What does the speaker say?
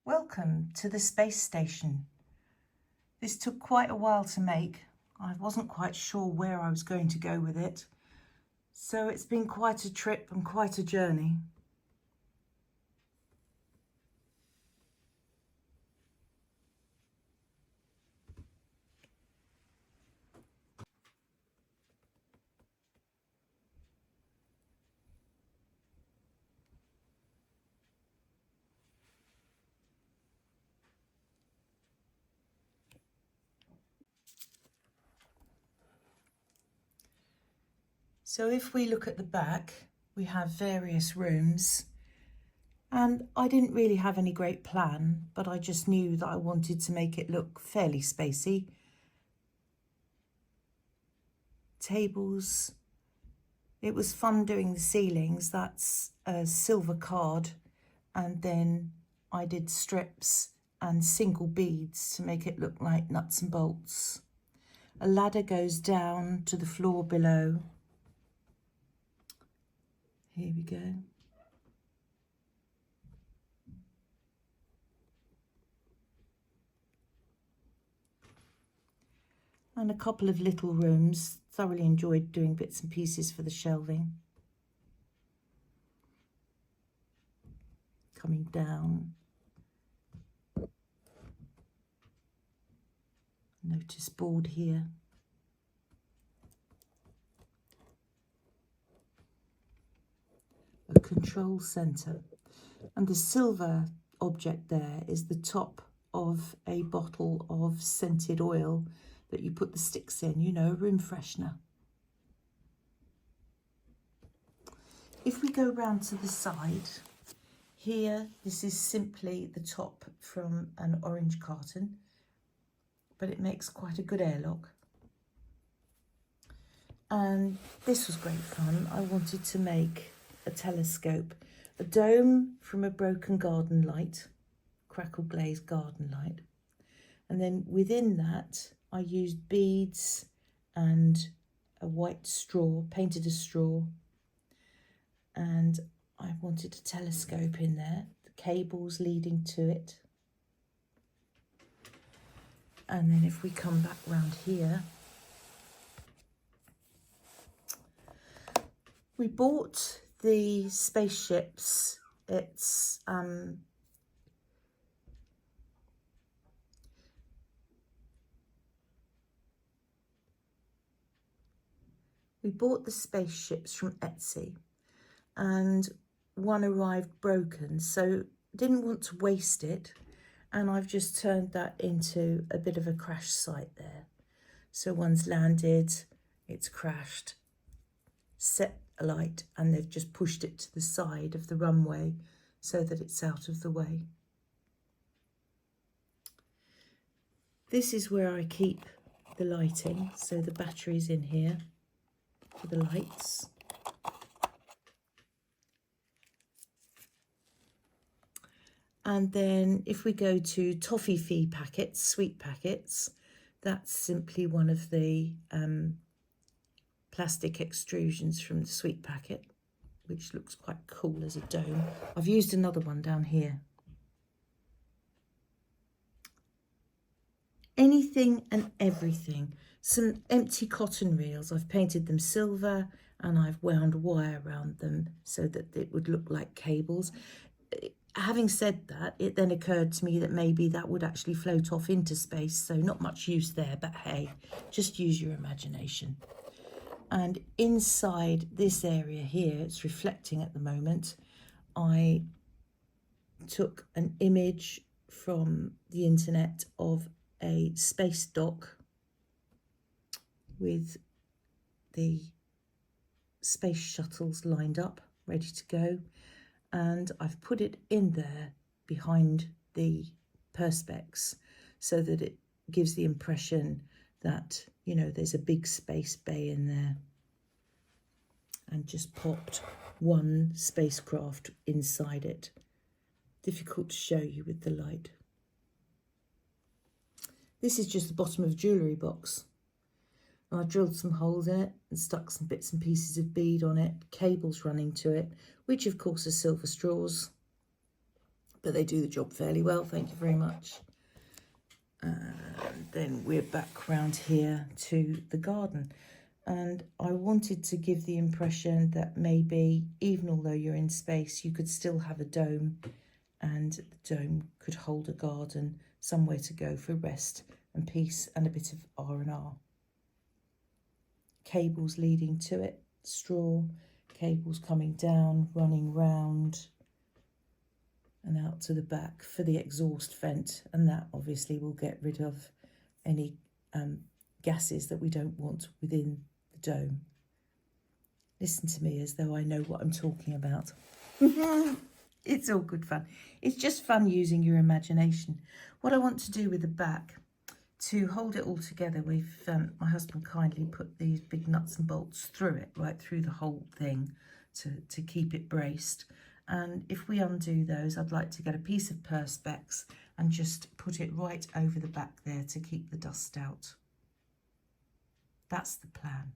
Welcome to the space station. This took quite a while to make. I wasn't quite sure where I was going to go with it, so it's been quite a trip and quite a journey. So if we look at the back, we have various rooms, and I didn't really have any great plan, but I just knew that I wanted to make it look fairly spacey. Tables. It was fun doing the ceilings. That's a silver card, and then I did strips and single beads to make it look like nuts and bolts. A ladder goes down to the floor below. Here we go. And a couple of little rooms. Thoroughly enjoyed doing bits and pieces for the shelving. Coming down. Notice board here. A control centre. And the silver object there is the top of a bottle of scented oil that you put the sticks in, you know, a room freshener. If we go round to the side, here, this is simply the top from an orange carton, but it makes quite a good airlock. And this was great fun. I wanted to make a telescope, a dome from a broken garden light, crackle glazed garden light. And then within that, I used beads and a white straw, painted a straw. And I wanted a telescope in there, the cables leading to it. And then if we come back round here, we bought the spaceships. It's we bought the spaceships from Etsy, and one arrived broken, so didn't want to waste it, and I've just turned that into a bit of a crash site there. So one's landed, it's crashed, set alight, and they've just pushed it to the side of the runway so that it's out of the way. This is where I keep the lighting, so the battery's in here for the lights. And then if we go to toffee fee packets, sweet packets, that's simply one of the plastic extrusions from the sweet packet, which looks quite cool as a dome. I've used another one down here. Anything and everything. Some empty cotton reels. I've painted them silver and I've wound wire around them so that it would look like cables. Having said that, it then occurred to me that maybe that would actually float off into space, so not much use there, but hey, just use your imagination. And inside this area here, it's reflecting at the moment, I took an image from the internet of a space dock with the space shuttles lined up, ready to go. And I've put it in there behind the perspex so that it gives the impression that, you know, there's a big space bay in there, and just popped one spacecraft inside it. Difficult to show you with the light. This is just the bottom of a jewellery box. I drilled some holes in it and stuck some bits and pieces of bead on it, cables running to it, which of course are silver straws. but they do the job fairly well, thank you very much. And then we're back round here to the garden. And I wanted to give the impression that maybe, even although you're in space, you could still have a dome, and the dome could hold a garden, somewhere to go for rest and peace and a bit of R&R. Cables leading to it, straw, cables coming down, running round and out to the back for the exhaust vent, and that obviously will get rid of any gases that we don't want within the dome. Listen to me as though I know what I'm talking about. It's all good fun. It's just fun using your imagination. What I want to do with the back, to hold it all together, my husband kindly put these big nuts and bolts through it, right through the whole thing, to keep it braced. And if we undo those, I'd like to get a piece of perspex and just put it right over the back there to keep the dust out. That's the plan.